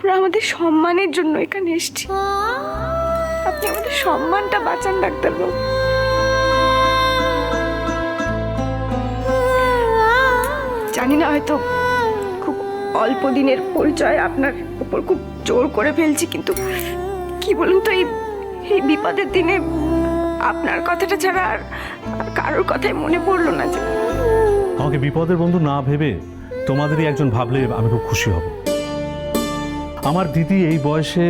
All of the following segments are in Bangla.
আমরা আমাদের সম্মানের জন্য এখানে এসেছি। আপনি আমাদের সম্মানটা বাঁচান ডাক্তারবাবু। জানি না, হয়তো খুব অল্প দিনের পরিচয়, আপনার উপর খুব জোর করে ফেলছি, কিন্তু কি বলুন তো, এই বিপদের দিনে আপনার কথাটা ছাড়া আর কারোর কথাই মনে পড়লো না। যে আমাকে বিপদের বন্ধু না ভেবে তোমাদেরই একজন ভাবলে আমি খুব খুশি হব। আমার দিদি এই বয়সে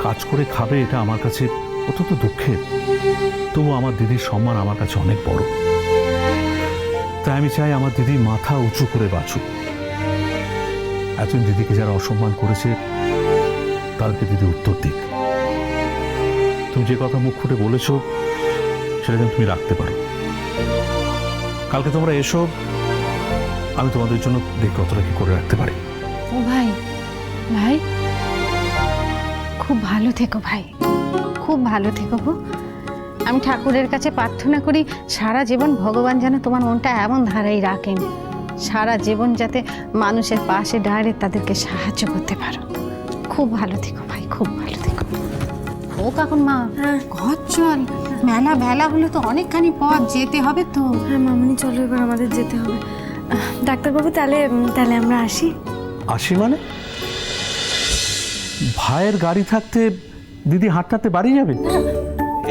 কাজ করে খাবে, এটা আমার কাছে অত্যন্ত দুঃখের। তবু আমার দিদির সম্মান আমার কাছে অনেক বড়। তাই আমি চাই আমার দিদি মাথা উঁচু করে বাঁচুক। একজন দিদিকে যারা অসম্মান করেছে তাদেরকে দিদি উত্তর দিক। তুমি যে কথা মুখ ফুটে বলেছ সেটা যেন তুমি রাখতে পারো। কালকে তোমরা এসো, আমি তোমাদের জন্য দেখি কতটা কি করে রাখতে পারি। ও ভাই, ভাই খুব ভালো থেকো ভাই, খুব ভালো থেকো গো। আমি ঠাকুরের কাছে প্রার্থনা করি সারা জীবন ভগবান যেন তোমার মনটা এমন ধারাই রাখেন, সারা জীবন যাতে মানুষের পাশে দাঁড়িয়ে তাদেরকে সাহায্য করতে পারো। খুব ভালো থেকো ভাই, খুব ভালো থেকো। ও কাকুন মা, ঘর চল, মেলা বেলা হলে তো অনেকখানি পথ যেতে হবে তো। হ্যাঁ মামুনি, চলো এবার আমাদের যেতে হবে। ডাক্তারবাবু, তাহলে আমরা আসি। আসি মানে? ভাইয়ের গাড়ি থাকতে দিদি হাঁটতে হাঁটতে বাড়ি যাবে?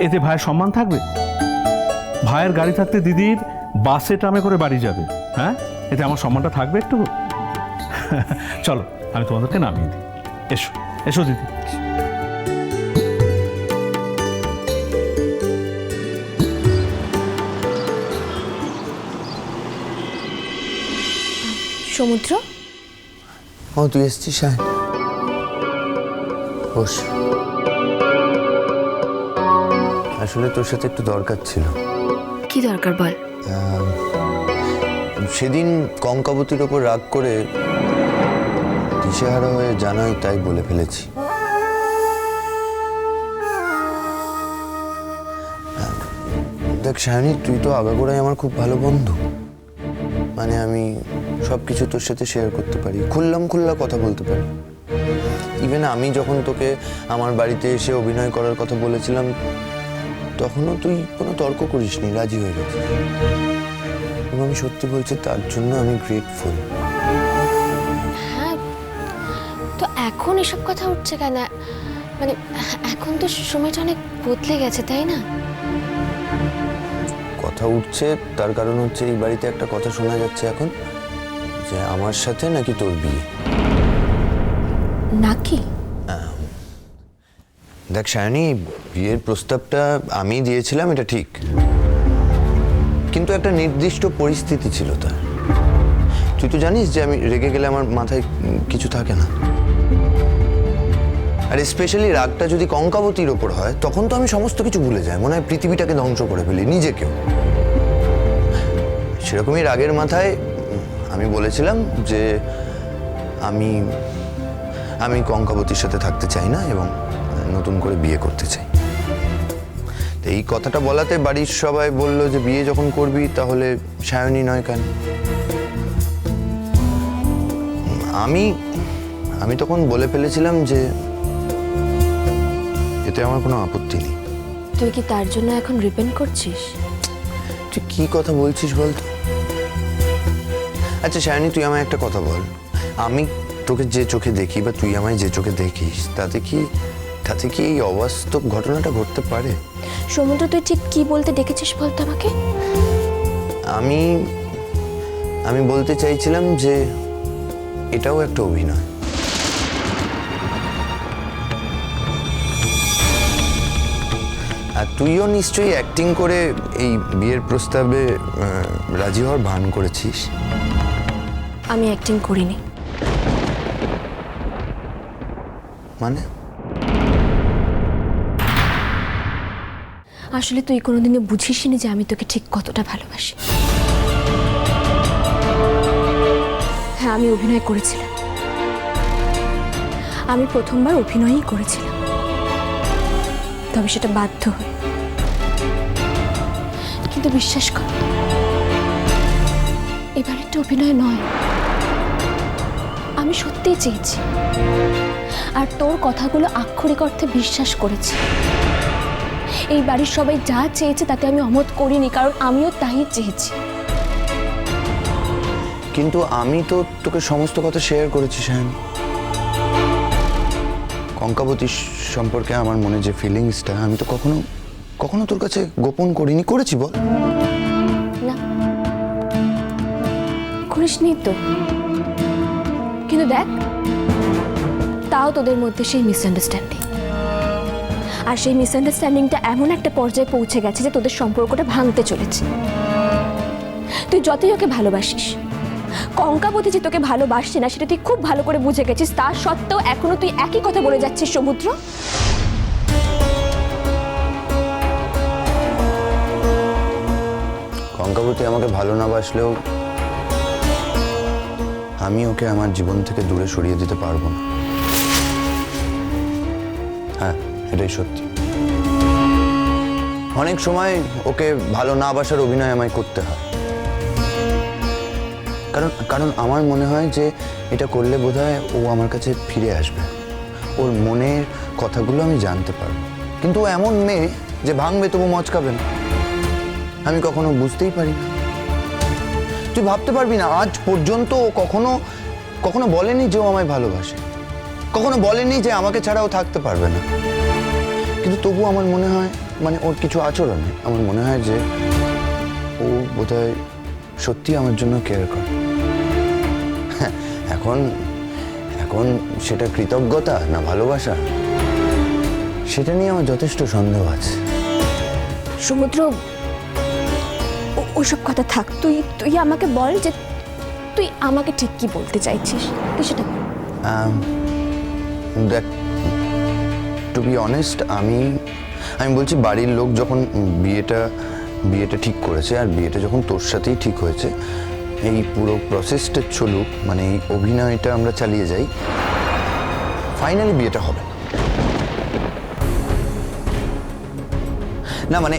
এতে ভাইয়ের সম্মান থাকবে? ভাইয়ের গাড়ি থাকতে দিদির বাসে ট্রামে করে বাড়ি যাবে, হ্যাঁ? এতে আমার সম্মানটা থাকবে একটু? চলো আমি তোমাদেরকে নামিয়ে দিই। এসো এসো দিদি। সমুদ্র, ও তুই এসছিস? হ্যাঁ বস। আসলে তোর সাথে একটু দরকার ছিল। কি দরকার বল। সেদিন কঙ্কাবতীর ওপর রাগ করে দিশেহারা হয়ে জানাই তাই বলে ফেলেছি। দেখ সায়নী, তুই তো আগাগোড়াই আমার খুব ভালো বন্ধু। মানে আমি সব কিছু তোর সাথে শেয়ার করতে পারি, খোল্লা কথা বলতে পারি। ইভেন আমি যখন তোকে আমার বাড়িতে এসে অভিনয় করার কথা বলেছিলাম তখনও তুই কোনো তর্ক করিসনি, রাজি হয়ে গেছিস। এবং আমি সত্যি বলছি, তার জন্য আমি গ্রেটফুল। হ্যাঁ, তো এখন এসব কথা উঠছে কেন? মানে এখন তো সময়টা অনেক বদলে গেছে, তাই না? কথা উঠছে তার কারণ হচ্ছে এই বাড়িতে একটা কথা শোনা যাচ্ছে এখন, যে আমার সাথে নাকি তোর বিয়ে। নাকি? দেখ সায়নী, বিয়ের প্রস্তাবটা আমি দিয়েছিলাম, এটা ঠিক, কিন্তু একটা নির্দিষ্ট পরিস্থিতি ছিল তার। তুই তো জানিস যে আমি রেগে গেলে আমার মাথায় কিছু থাকে না। আর স্পেশালি রাগটা যদি কঙ্কাবতীর ওপর হয় তখন তো আমি সমস্ত কিছু ভুলে যাই, মনে হয় পৃথিবীটাকে ধ্বংস করে ফেলি, নিজেকেও। সেরকমই রাগের মাথায় আমি বলেছিলাম যে আমি কঙ্কাবতীর সাথে থাকতে চাই না এবং নতুন করে বিয়ে করতে চাই। তো এই কথাটা বলাতে বাড়ির সবাই বলল যে বিয়ে যখন করবি তাহলে সায়নী নয় কেন। আমি তখন বলে ফেলেছিলাম যে এতে আমার কোনো আপত্তি নেই। তুই কি তার জন্য এখন রিপেন্ট করছিস? তুই কি কথা বলছিস বলতো? আচ্ছা সায়নী, তুই আমায় একটা কথা বল, আমি তোকে যে চোখে দেখি বা তুই আমায় যে চোখে দেখিস তাতে কি এই অবাস্তব ঘটনাটা ঘটতে পারে? সমুদ্র, তুই ঠিক কি বলতে ডেকেছিস বলতো আমাকে? আমি বলতে চাইছিলাম যে এটাও একটা অভিনয়। আর তুইও নিশ্চয়ই অ্যাক্টিং করে এই বিয়ের প্রস্তাবে রাজি হওয়ার ভান করেছিস। আমি অ্যাক্টিং করিনি। মানে? আসলে তুই কোনোদিনও বুঝিসনি যে আমি তোকে ঠিক কতটা ভালোবাসি। হ্যাঁ, আমি অভিনয় করেছিলাম। আমি প্রথমবার অভিনয়ই করেছিলাম, তবে সেটা বাধ্য হয়ে। কিন্তু বিশ্বাস কর, এবার একটা অভিনয় নয়, আমি আমি সত্যিই চেয়েছি, আর তোর কথাগুলো আক্ষরিক অর্থে বিশ্বাস করেছি। এই বাড়ির সবাই যা চেয়েছে তাতে আমি অমত করিনি, কারণ আমিও তাই চেয়েছি। কিন্তু আমি তো তোকে সমস্ত কথা শেয়ার করেছি সায়নী। কঙ্কাবতী সম্পর্কে আমার মনে যে ফিলিংসটা আমি তো কখনো কখনো তোর কাছে গোপন করিনি। করেছি বল? না, করিসনি তো। কিন্তু দেখ, তাও তোদের মধ্যে সেই মিসআন্ডারস্ট্যান্ডিং, আর সেই মিসআন্ডারস্ট্যান্ডিংটা এমন একটা পর্যায়ে পৌঁছে গেছে যে তোদের সম্পর্কটা ভাঙতে চলেছে। তুই যতই ওকে ভালোবাসিস, কঙ্কাবতী যে তোকে ভালোবাসছে না সেটা তুই খুব ভালো করে বুঝে গেছিস। তা সত্ত্বেও এখনো তুই একই কথা বলে যাচ্ছিস সমুদ্র। কঙ্কাবতী আমাকে ভালো না বাসলেও আমি ওকে আমার জীবন থেকে দূরে সরিয়ে দিতে পারবো না। হ্যাঁ, এটাই সত্যি। অনেক সময় ওকে ভালো না বাসার অভিনয় আমায় করতে হয়, কারণ আমার মনে হয় যে এটা করলে বোধহয় ও আমার কাছে ফিরে আসবে, ওর মনের কথাগুলো আমি জানতে পারবো। কিন্তু ও এমন মেয়ে যে ভাঙবে তবু মচকাবে না। আমি কখনো বুঝতেই পারি না। তুই ভাবতে পারবি না, আজ পর্যন্ত ও কখনো বলেনি যে ও আমায় ভালোবাসে, কখনো বলেনি যে আমাকে ছাড়া ও থাকতে পারবে না। কিন্তু তবু আমার মনে হয়, মানে ওর কিছু আচরণে আমার মনে হয় যে ও বোধহয় সত্যি আমার জন্য কেয়ার করে। এখন সেটা কৃতজ্ঞতা না ভালোবাসা, সেটা নিয়ে আমার যথেষ্ট সন্দেহ আছে। সমুদ্র, ওসব কথা থাক। তুই আমাকে বল যে তুই আমাকে ঠিক কি বলতে চাইছিস, তুই সেটা বল। দেখ, টু বি অনেস্ট, আমি বলছি বাড়ির লোক যখন বিয়েটা ঠিক করেছে, আর বিয়েটা যখন তোর সাথেই ঠিক হয়েছে, এই পুরো প্রসেসটা চলুক, মানে এই অভিনয়টা আমরা চালিয়ে যাই, ফাইনালি বিয়েটা হবে না। মানে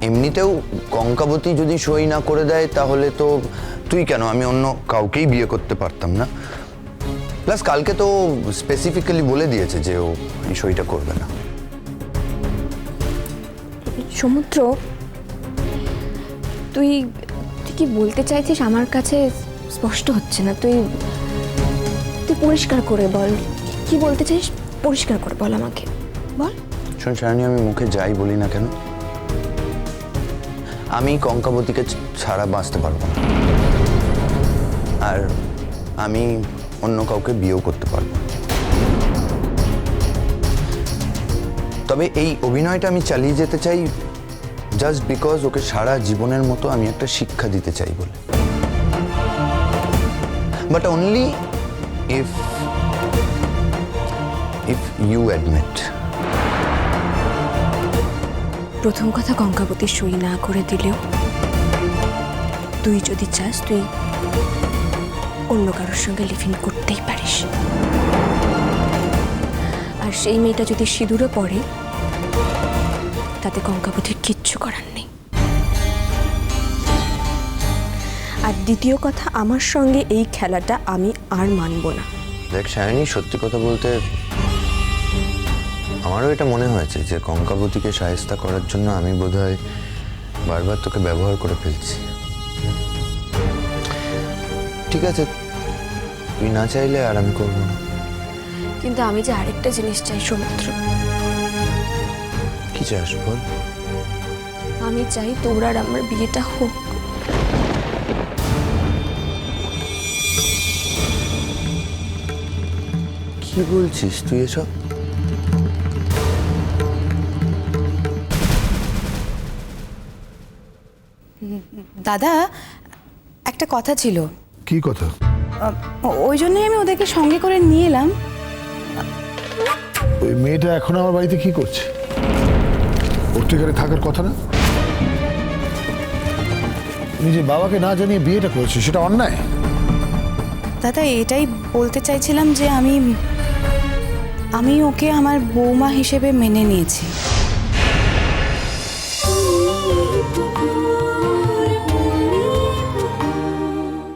এমনিতেও কঙ্কাবতী যদি সই না করে দেয় তাহলে তো তুই কেন, আমি অন্য কাউকেই বিয়ে করতে পারতাম না। প্লাস কালকে তো স্পেসিফিক্যালি বলে দিয়েছে যে ও এই সইটা করবে না। সমুদ্র, তুই কি বলতে চাইছিস আমার কাছে স্পষ্ট হচ্ছে না। তুই পরিষ্কার করে বল, কি বলতে চাইছিস পরিষ্কার করে বল আমাকে, বল। শোন সায়নী, আমি মুখে যাই বলি না কেন, আমি কঙ্কাবতীকে ছাড়া বাঁচতে পারবো না, আর আমি অন্য কাউকে বিয়েও করতে পারবো না। তবে এই অভিনয়টা আমি চালিয়ে যেতে চাই জাস্ট বিকজ ওকে সারা জীবনের মতো আমি একটা শিক্ষা দিতে চাই বলে। But only if you admit. প্রথম কথা, কঙ্কাবতী সই না করে দিলেও তুই যদি চাস তুই অন্য কারোর সঙ্গে লিভ ইন করতেই পারিস। আর সেই মেয়েটা যদি সিঁদুরে পড়ে তাতে কঙ্কাবতীর কিচ্ছু করার নেই। আর দ্বিতীয় কথা, আমার সঙ্গে এই খেলাটা আমি আর মানব না। দেখ সায়নী, সত্যি কথা বলতে আমারও এটা মনে হয়েছে যে কঙ্কাবতীকে শায়েস্তা করার জন্য আমি বোধহয় বারবার তোকে ব্যবহার করে ফেলছি। ঠিক আছে, তুই না চাইলে আর আমি করবো না। কিন্তু আমি যে আরেকটা জিনিস চাই সমুদ্র। কি চাস বল? আমি চাই তোর আর আমার বিয়েটা হোক। কি বলছিস তুই এসব? দাদা, একটা কথা ছিল। কি কথা? ওই জন্যই আমি ওদেরকে সঙ্গে করে নিয়ে এলাম। ওই মেয়েটা এখন আমার বাড়িতে কি করছে? ওর তো এখানে থাকার কথা না। নিজের বাবাকে না জানিয়ে বিয়েটা করেছে, সেটা অন্যায়। দাদা, এটাই বলতে চাইছিলাম যে আমি ওকে আমার বৌমা হিসেবে মেনে নিয়েছি।